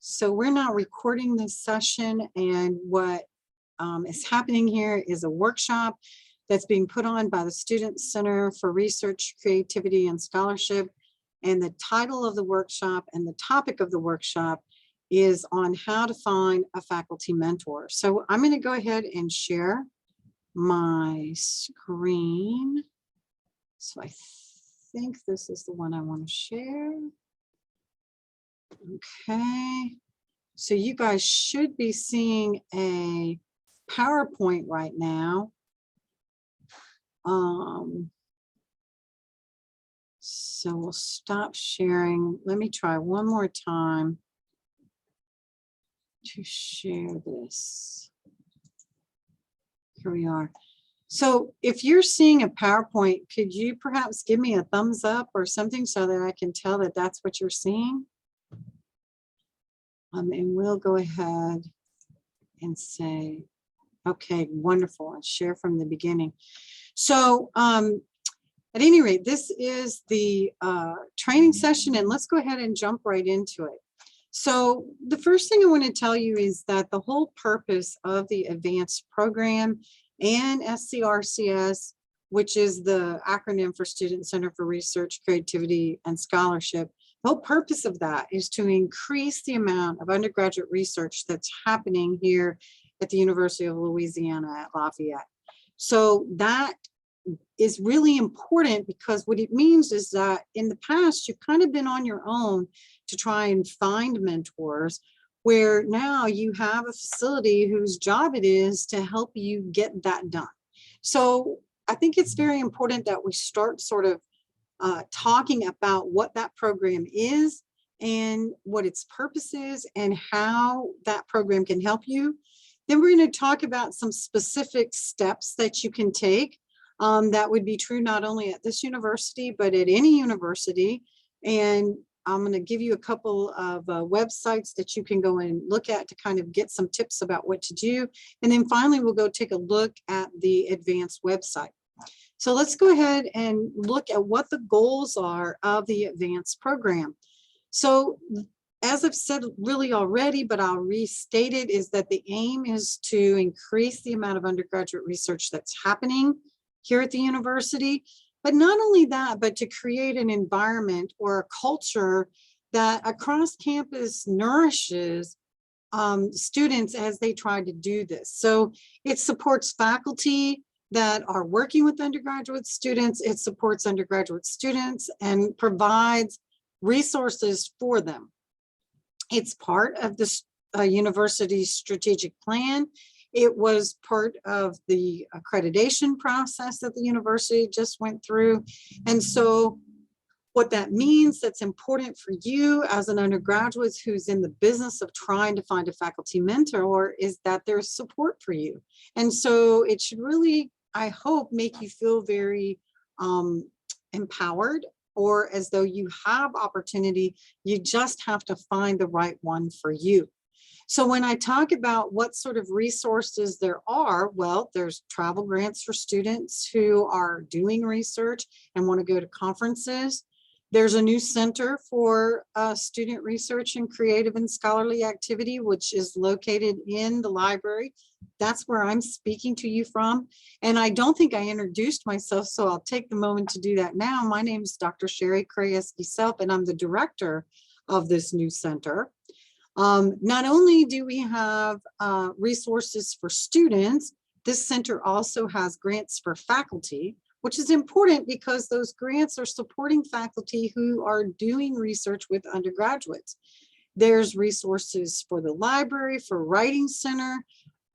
So we're now recording this session, and what is happening here is a workshop that's being put on by the Student Center for Research, Creativity, and Scholarship. And the title of the workshop and the topic of the workshop is on how to find a faculty mentor. So I'm going to go ahead and share my screen. So I think this is the one I want to share. Okay, so you guys should be seeing a PowerPoint right now. So we'll stop sharing. Let me try one more time to share this. Here we are. So if you're seeing a PowerPoint, could you perhaps give me a thumbs up or something so that I can tell that that's what you're seeing? And we'll go ahead and say, okay, wonderful, and share from the beginning. So at any rate, this is the training session, and let's go ahead and jump right into it. So the first thing I want to tell you is that the whole purpose of the advanced program and SCRCS, which is the acronym for Student Center for Research, Creativity, and Scholarship, the whole purpose of that is to increase the amount of undergraduate research that's happening here at the University of Louisiana at Lafayette. So that is really important, because what it means is that in the past, you've kind of been on your own to try and find mentors, where now you have a facility whose job it is to help you get that done. So I think it's very important that we start sort of talking about what that program is and what its purpose is and how that program can help you. Then we're going to talk about some specific steps that you can take. That would be true not only at this university, but at any university. And I'm going to give you a couple of websites that you can go and look at to kind of get some tips about what to do. And then finally, we'll go take a look at the advanced website. So let's go ahead and look at what the goals are of the advanced program. So as I've said really already, but I'll restate it, is that the aim is to increase the amount of undergraduate research that's happening here at the university. But not only that, but to create an environment or a culture that across campus nourishes students as they try to do this. So it supports faculty that are working with undergraduate students. It supports undergraduate students and provides resources for them. It's part of the university's strategic plan. It was part of the accreditation process that the university just went through. And so what that means that's important for you as an undergraduate who's in the business of trying to find a faculty mentor is that there's support for you. And so it should really, I hope, make you feel very empowered, or as though you have opportunity. You just have to find the right one for you. So when I talk about what sort of resources there are, well, there's travel grants for students who are doing research and want to go to conferences. There's a new center for student research and creative and scholarly activity, which is located in the library. That's where I'm speaking to you from. And I don't think I introduced myself, so I'll take the moment to do that now. My name is Dr. Sherry Krayeski-Self, and I'm the director of this new center. Not only do we have resources for students, this center also has grants for faculty, which is important because those grants are supporting faculty who are doing research with undergraduates. There's resources for the library, for Writing Center.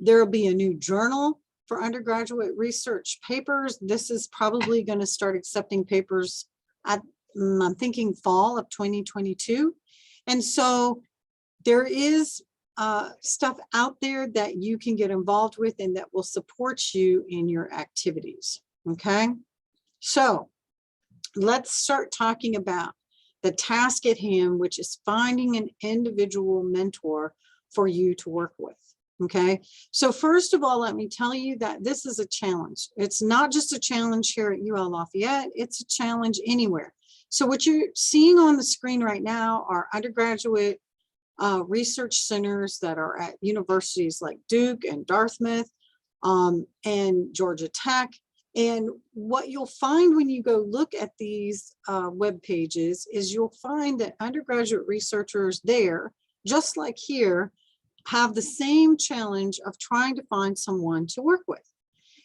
There will be a new journal for undergraduate research papers. This is probably going to start accepting papers at, I'm thinking, fall of 2022. And so there is stuff out there that you can get involved with and that will support you in your activities, okay? So let's start talking about the task at hand, which is finding an individual mentor for you to work with, okay? So first of all, let me tell you that this is a challenge. It's not just a challenge here at UL Lafayette, it's a challenge anywhere. So what you're seeing on the screen right now are undergraduate research centers that are at universities like Duke and Dartmouth and Georgia Tech. And what you'll find when you go look at these web pages is you'll find that undergraduate researchers there, just like here, have the same challenge of trying to find someone to work with.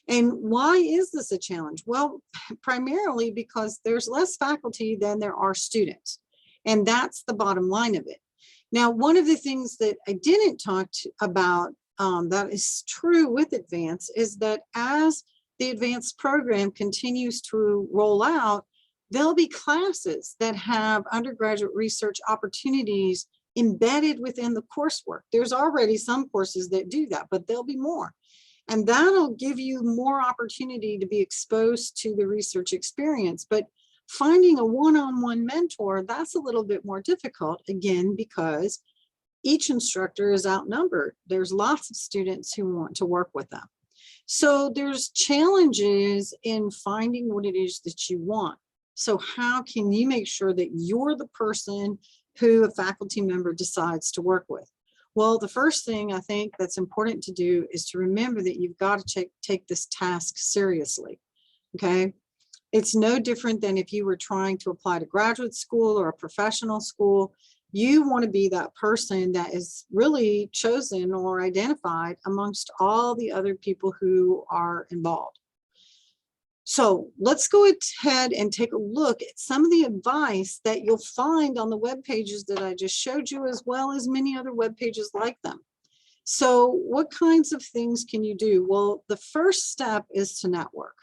And why is this a challenge? Well, primarily because there's less faculty than there are students. And that's the bottom line of it. Now, one of the things that I didn't talk about that is true with advanced is that as the advanced program continues to roll out, there'll be classes that have undergraduate research opportunities embedded within the coursework. There's already some courses that do that, but there'll be more. And that'll give you more opportunity to be exposed to the research experience. But finding a one-on-one mentor, that's a little bit more difficult, again, because each instructor is outnumbered. There's lots of students who want to work with them. So there's challenges in finding what it is that you want. So how can you make sure that you're the person who a faculty member decides to work with? Well, the first thing I think that's important to do is to remember that you've got to take this task seriously, okay? It's no different than if you were trying to apply to graduate school or a professional school. You want to be that person that is really chosen or identified amongst all the other people who are involved. So let's go ahead and take a look at some of the advice that you'll find on the web pages that I just showed you, as well as many other web pages like them. So what kinds of things can you do? Well, the first step is to network.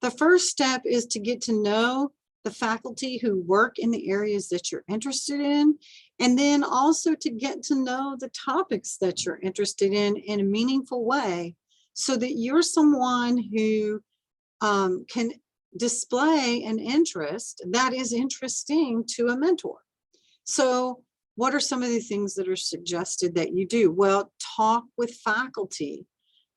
The first step is to get to know the faculty who work in the areas that you're interested in, and then also to get to know the topics that you're interested in a meaningful way, so that you're someone who can display an interest that is interesting to a mentor. So what are some of the things that are suggested that you do? Well, talk with faculty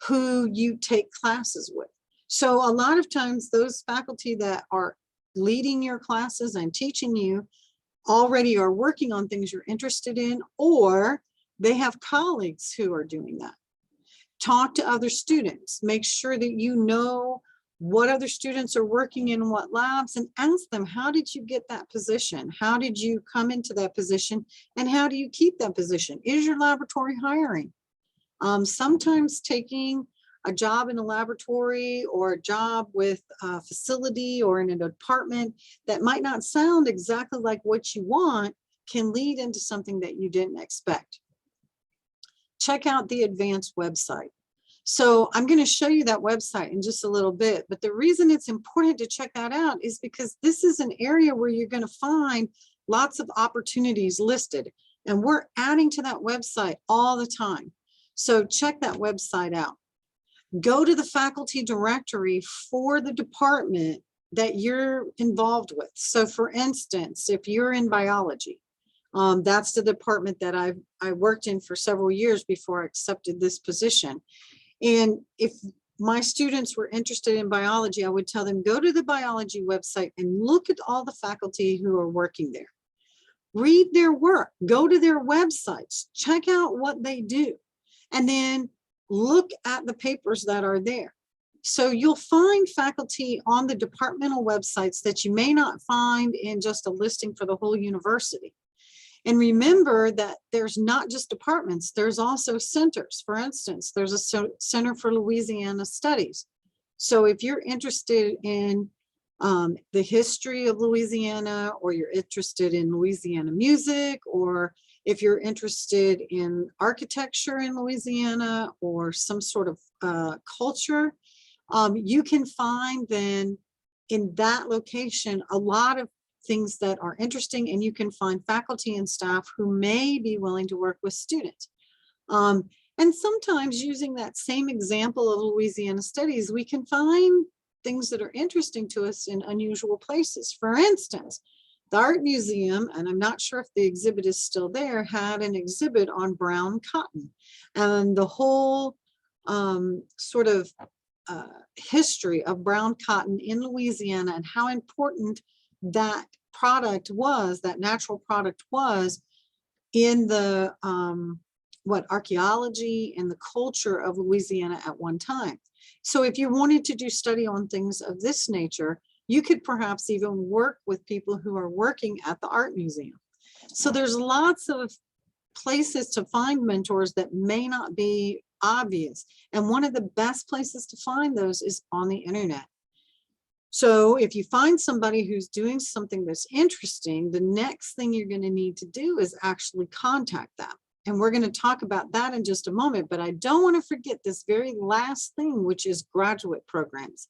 who you take classes with. So a lot of times those faculty that are leading your classes and teaching you already are working on things you're interested in, or they have colleagues who are doing that. Talk to other students. Make sure that you know what other students are working in what labs, and ask them, how did you get that position? How did you come into that position? And how do you keep that position? Is your laboratory hiring? Sometimes taking a job in a laboratory or a job with a facility or in a department that might not sound exactly like what you want can lead into something that you didn't expect. Check out the advanced website. So I'm going to show you that website in just a little bit, but the reason it's important to check that out is because this is an area where you're going to find lots of opportunities listed, and we're adding to that website all the time. So check that website out. Go to the faculty directory for the department that you're involved with. So for instance, if you're in biology, that's the department that I worked in for several years before I accepted this position. And if my students were interested in biology, I would tell them, go to the biology website and look at all the faculty who are working there. Read their work, go to their websites, check out what they do, and then look at the papers that are there. So you'll find faculty on the departmental websites that you may not find in just a listing for the whole university. And remember that there's not just departments, there's also centers. For instance, there's a Center for Louisiana Studies. So if you're interested in the history of Louisiana, or you're interested in Louisiana music, or if you're interested in architecture in Louisiana or some sort of culture, you can find then in that location a lot of things that are interesting, and you can find faculty and staff who may be willing to work with students. And sometimes, using that same example of Louisiana Studies, we can find things that are interesting to us in unusual places. For instance, the Art Museum, and I'm not sure if the exhibit is still there, had an exhibit on brown cotton, and the whole sort of history of brown cotton in Louisiana, and how important that product was, that natural product was, in the archaeology and the culture of Louisiana at one time. So if you wanted to do study on things of this nature, you could perhaps even work with people who are working at the art museum. So there's lots of places to find mentors that may not be obvious. And one of the best places to find those is on the internet. So if you find somebody who's doing something that's interesting, the next thing you're going to need to do is actually contact them. And we're going to talk about that in just a moment, but I don't want to forget this very last thing, which is graduate programs.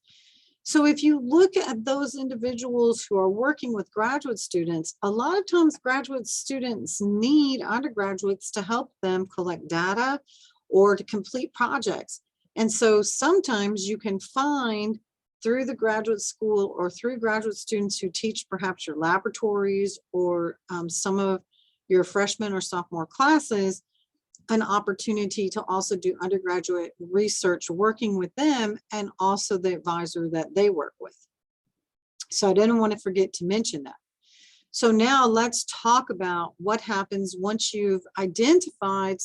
So if you look at those individuals who are working with graduate students, a lot of times graduate students need undergraduates to help them collect data or to complete projects. And so sometimes you can find through the graduate school or through graduate students who teach perhaps your laboratories or some of your freshman or sophomore classes, an opportunity to also do undergraduate research working with them and also the advisor that they work with. So I didn't want to forget to mention that. So now let's talk about what happens once you've identified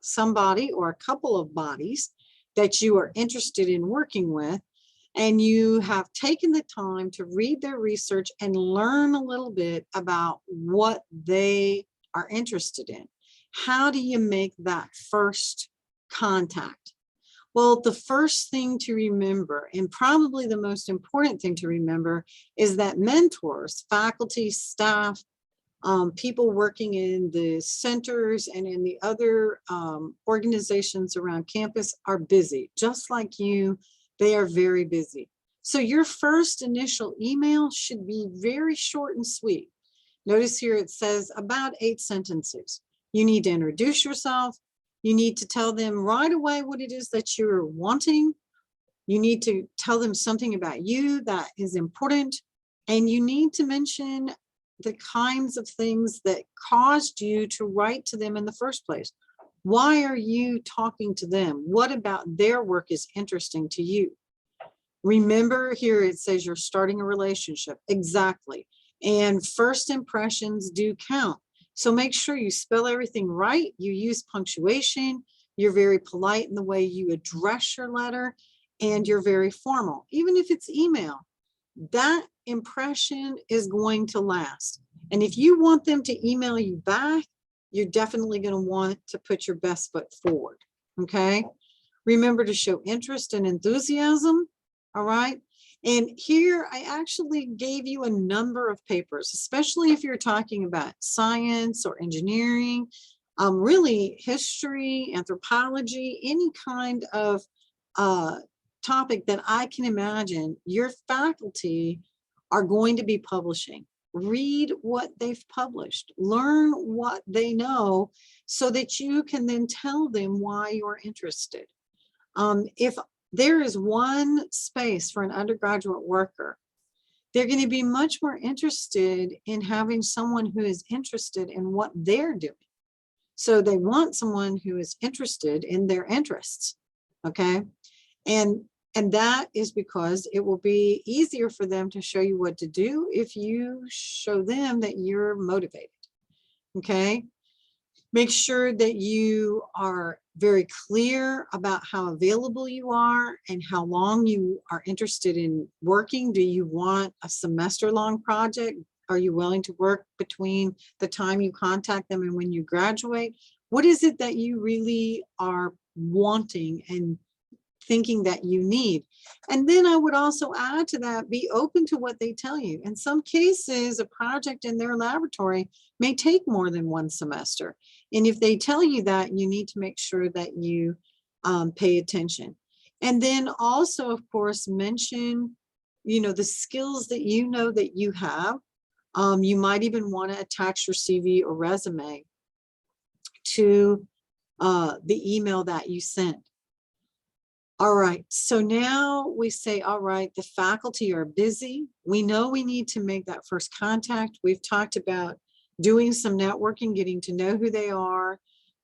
somebody or a couple of bodies that you are interested in working with, and you have taken the time to read their research and learn a little bit about what they are interested in. How do you make that first contact? Well, the first thing to remember, and probably the most important thing to remember, is that mentors, faculty, staff, people working in the centers and in the other organizations around campus are busy. Just like you, they are very busy. So your first initial email should be very short and sweet. Notice here it says about 8 sentences. You need to introduce yourself. You need to tell them right away what it is that you're wanting. You need to tell them something about you that is important. And you need to mention the kinds of things that caused you to write to them in the first place. Why are you talking to them? What about their work is interesting to you? Remember here it says you're starting a relationship. Exactly. And first impressions do count. So make sure you spell everything right. You use punctuation. You're very polite in the way you address your letter, and you're very formal. Even if it's email, that impression is going to last. And if you want them to email you back, you're definitely going to want to put your best foot forward. Okay. Remember to show interest and enthusiasm. All right. And here I actually gave you a number of papers, especially if you're talking about science or engineering, really history, anthropology, any kind of topic that I can imagine your faculty are going to be publishing. Read what they've published, learn what they know so that you can then tell them why you're interested. If there is one space for an undergraduate worker, they're going to be much more interested in having someone who is interested in what they're doing. So they want someone who is interested in their interests. Okay. And that is because it will be easier for them to show you what to do if you show them that you're motivated. Okay. Make sure that you are very clear about how available you are and how long you are interested in working. Do you want a semester-long project? Are you willing to work between the time you contact them and when you graduate? What is it that you really are wanting and thinking that you need? And then I would also add to that, be open to what they tell you. In some cases, a project in their laboratory may take more than one semester. And if they tell you that, you need to make sure that you pay attention. And then also, of course, mention, the skills that you know that you have. You might even want to attach your CV or resume to the email that you sent. All right, so now we say, all right, the faculty are busy. We know we need to make that first contact. We've talked about doing some networking, getting to know who they are,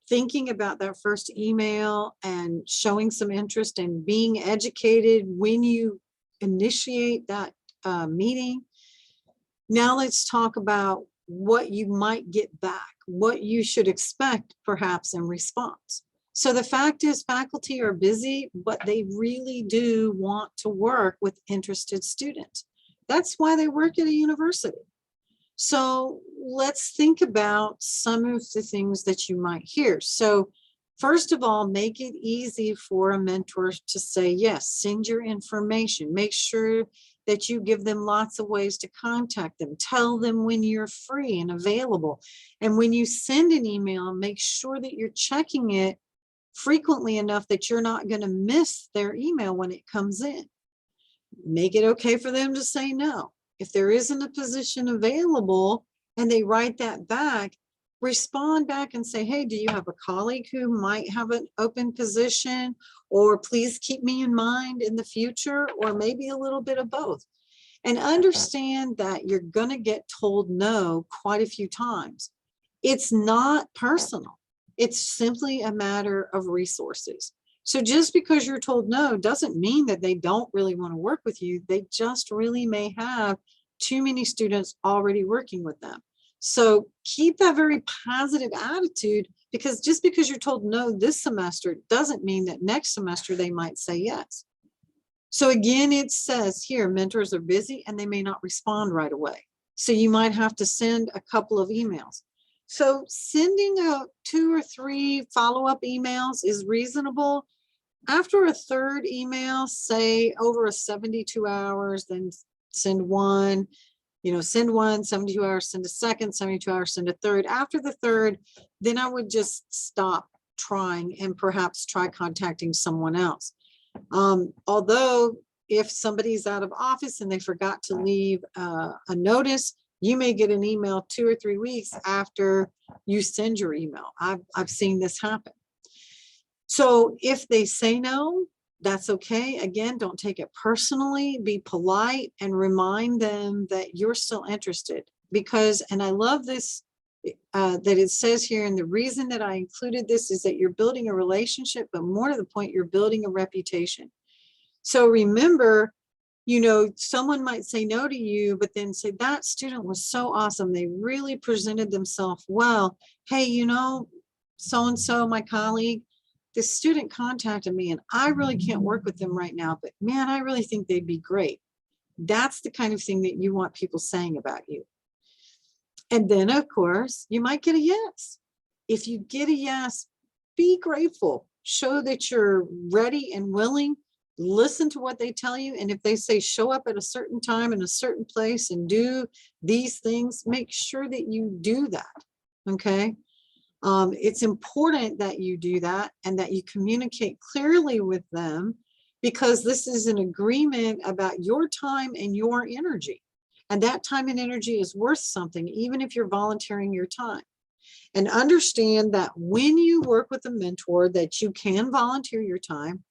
thinking about that first email and showing some interest and being educated when you initiate that meeting. Now let's talk about what you might get back. what you should expect perhaps in response. So the fact is faculty are busy, but they really do want to work with interested students. That's why they work at a university. So let's think about some of the things that you might hear. So first of all, make it easy for a mentor to say yes, send your information, make sure that you give them lots of ways to contact them, tell them when you're free and available. And when you send an email, make sure that you're checking it frequently enough that you're not going to miss their email when it comes in. Make it okay for them to say no. If there isn't a position available and they write that back, respond back and say, hey, do you have a colleague who might have an open position? Or please keep me in mind in the future, or maybe a little bit of both. And understand that you're going to get told no quite a few times. It's not personal. It's simply a matter of resources. So just because you're told no doesn't mean that they don't really want to work with you. They just really may have too many students already working with them. So keep that very positive attitude, because just because you're told no this semester doesn't mean that next semester they might say yes. So again, it says here, mentors are busy and they may not respond right away. So you might have to send a couple of emails. So sending out 2 or 3 follow-up emails is reasonable. After a third email, say over a 72 hours, then send one, send one, 72 hours, send a second, 72 hours, send a third. After the third, then I would just stop trying and perhaps try contacting someone else. Although if somebody's out of office and they forgot to leave a notice, you may get an email 2 or 3 weeks after you send your email. I've seen this happen. So if they say no, that's okay. Again, don't take it personally. Be polite and remind them that you're still interested. Because, and I love this, that it says here, and the reason that I included this is that you're building a relationship, but more to the point, you're building a reputation. So remember, someone might say no to you, but then say, that student was so awesome. They really presented themselves well. Hey, so-and-so, my colleague, this student contacted me and I really can't work with them right now, but man, I really think they'd be great. That's the kind of thing that you want people saying about you. And then of course, you might get a yes. If you get a yes, be grateful. Show that you're ready and willing. Listen to what they tell you. And if they say show up at a certain time in a certain place and do these things, make sure that you do that. Okay. It's important that you do that and that you communicate clearly with them, because this is an agreement about your time and your energy. And that time and energy is worth something, even if you're volunteering your time. And understand that when you work with a mentor, that you can volunteer your time,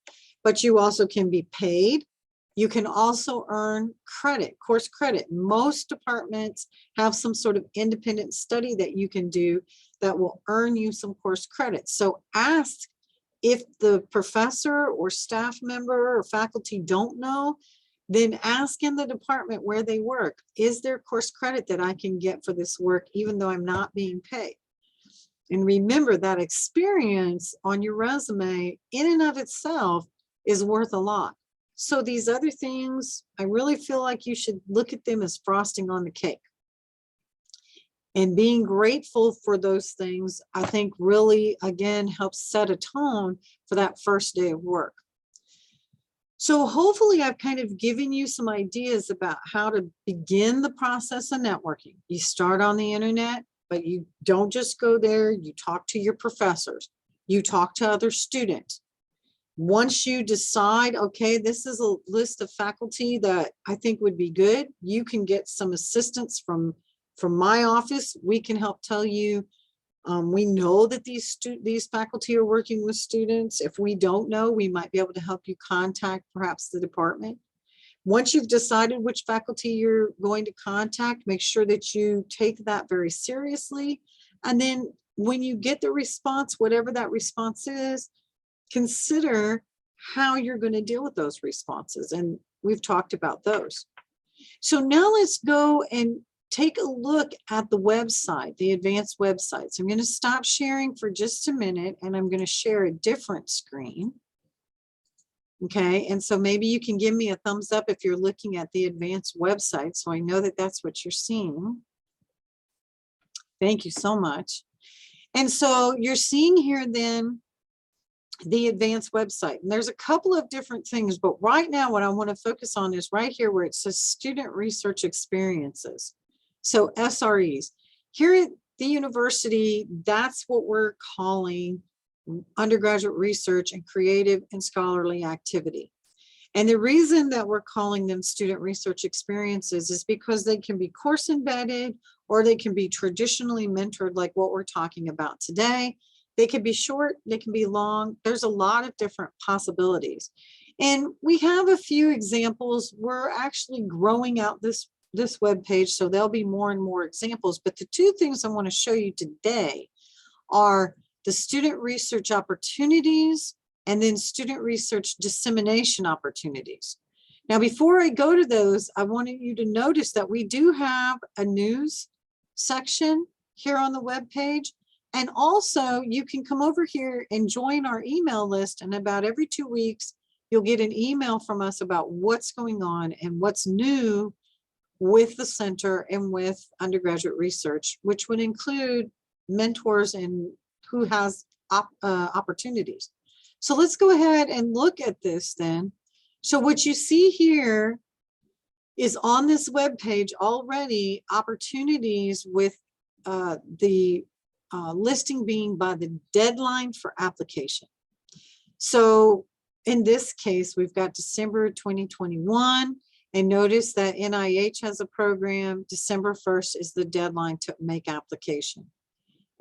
but you also can be paid. You can also earn credit, course credit. Most departments have some sort of independent study that you can do that will earn you some course credit. So ask if the professor or staff member or faculty don't know, then ask in the department where they work, is there course credit that I can get for this work, even though I'm not being paid? And remember that experience on your resume in and of itself is worth a lot. So these other things, I really feel like you should look at them as frosting on the cake. And being grateful for those things, I think really, again, helps set a tone for that first day of work. So hopefully I've kind of given you some ideas about how to begin the process of networking. You start on the internet, but you don't just go there. You talk to your professors. You talk to other students. Once you decide, okay, this is a list of faculty that I think would be good, you can get some assistance from my office. We can help tell you, we know that these faculty are working with students. If we don't know, we might be able to help you contact perhaps the department. Once you've decided which faculty you're going to contact, make sure that you take that very seriously. And then when you get the response, whatever that response is, consider how you're going to deal with those responses. And we've talked about those. So now let's go and take a look at the website, the advanced website. So I'm going to stop sharing for just a minute and I'm going to share a different screen. Okay, and so maybe you can give me a thumbs up if you're looking at the advanced website, so I know that that's what you're seeing. Thank you so much. And so you're seeing here then the advanced website. And there's a couple of different things, but right now what I want to focus on is right here where it says student research experiences. So SREs. Here at the university, that's what we're calling undergraduate research and creative and scholarly activity. And the reason that we're calling them student research experiences is because they can be course embedded or they can be traditionally mentored like what we're talking about today. They can be short, they can be long. There's a lot of different possibilities. And we have a few examples. We're actually growing out this web page, so there'll be more and more examples. But the two things I want to show you today are the student research opportunities and then student research dissemination opportunities. Now, before I go to those, I wanted you to notice that we do have a news section here on the web page. And also you can come over here and join our email list, and about every 2 weeks, you'll get an email from us about what's going on and what's new with the center and with undergraduate research, which would include mentors and who has opportunities. So let's go ahead and look at this then. So what you see here is on this web page already opportunities with the listing being by the deadline for application. So in this case, we've got December 2021, and notice that NIH has a program. December 1st is the deadline to make application.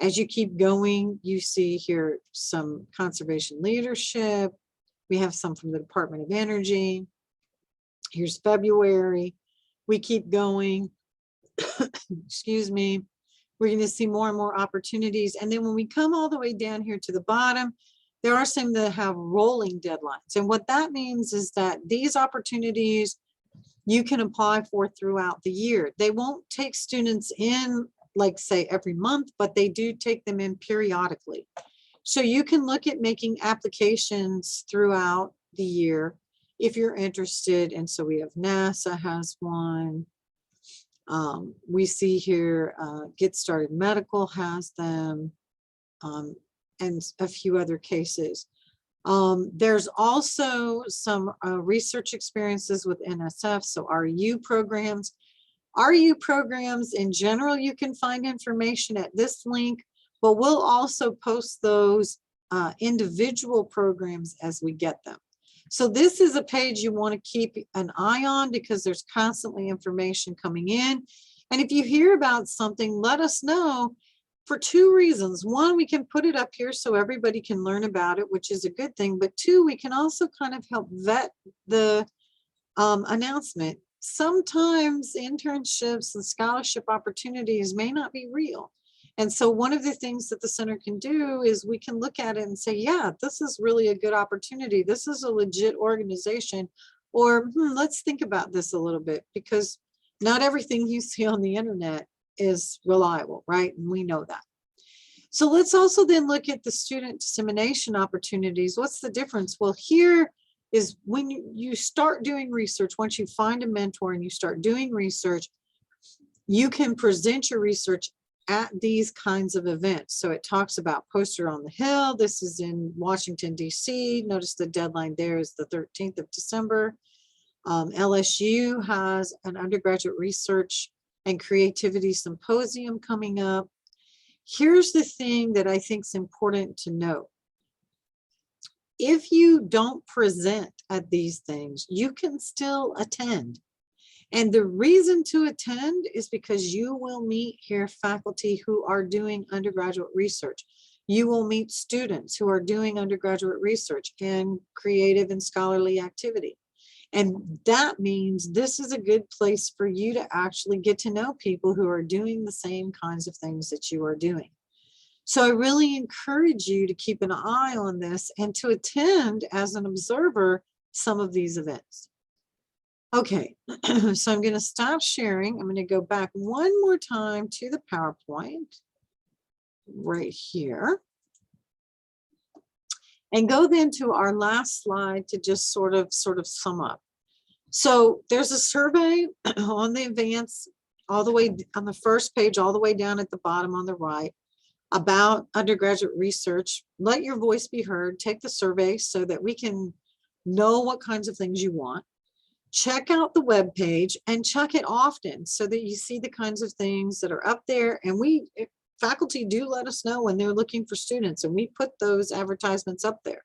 As you keep going, you see here some conservation leadership. We have some from the Department of Energy. Here's February. We keep going. Excuse me. We're going to see more and more opportunities. And then when we come all the way down here to the bottom, there are some that have rolling deadlines. And what that means is that these opportunities you can apply for throughout the year. They won't take students in, like say every month, but they do take them in periodically. So you can look at making applications throughout the year if you're interested. And so we have NASA has one. We see here Get Started Medical has them, and a few other cases. There's also some research experiences with NSF, so RU programs. RU programs in general, you can find information at this link, but we'll also post those individual programs as we get them. So this is a page you want to keep an eye on because there's constantly information coming in. And if you hear about something, let us know for two reasons. One, we can put it up here so everybody can learn about it, which is a good thing. But two, we can also kind of help vet the announcement. Sometimes internships and scholarship opportunities may not be real. And so one of the things that the center can do is we can look at it and say, yeah, this is really a good opportunity. This is a legit organization. Or let's think about this a little bit, because not everything you see on the internet is reliable, right? And we know that. So let's also then look at the student dissemination opportunities. What's the difference? Well, here is when you start doing research, once you find a mentor and you start doing research, you can present your research at these kinds of events. So it talks about Poster on the Hill. This is in Washington, D.C. Notice the deadline there is the 13th of December. LSU has an undergraduate research and creativity symposium coming up. Here's the thing that I think is important to note. If you don't present at these things, you can still attend. And the reason to attend is because you will meet here faculty who are doing undergraduate research. You will meet students who are doing undergraduate research and creative and scholarly activity. And that means this is a good place for you to actually get to know people who are doing the same kinds of things that you are doing. So I really encourage you to keep an eye on this and to attend as an observer some of these events. Okay, so I'm going to stop sharing. I'm going to go back one more time to the PowerPoint right here. And go then to our last slide to just sort of sum up. So there's a survey on the advance, all the way on the first page, all the way down at the bottom on the right, about undergraduate research. Let your voice be heard. Take the survey so that we can know what kinds of things you want. Check out the web page and check it often so that you see the kinds of things that are up there. And faculty do let us know when they're looking for students, and we put those advertisements up there.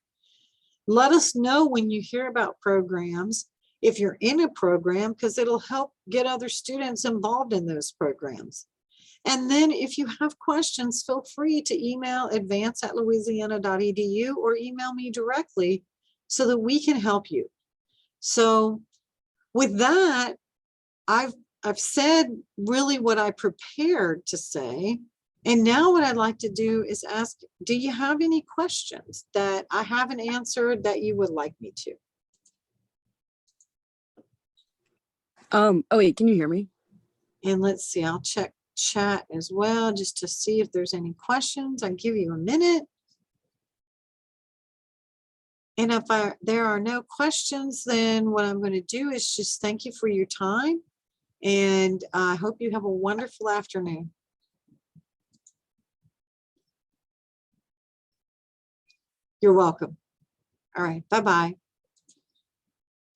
Let us know when you hear about programs, if you're in a program, because it'll help get other students involved in those programs. And then if you have questions, feel free to email advance@louisiana.edu or email me directly so that we can help you. So with that, I've said really what I prepared to say. And now what I'd like to do is ask, do you have any questions that I haven't answered that you would like me to? Oh wait, can you hear me? And let's see, I'll check chat as well, just to see if there's any questions. I'll give you a minute. And if there are no questions, then what I'm going to do is just thank you for your time. And I hope you have a wonderful afternoon. You're welcome. All right, bye-bye.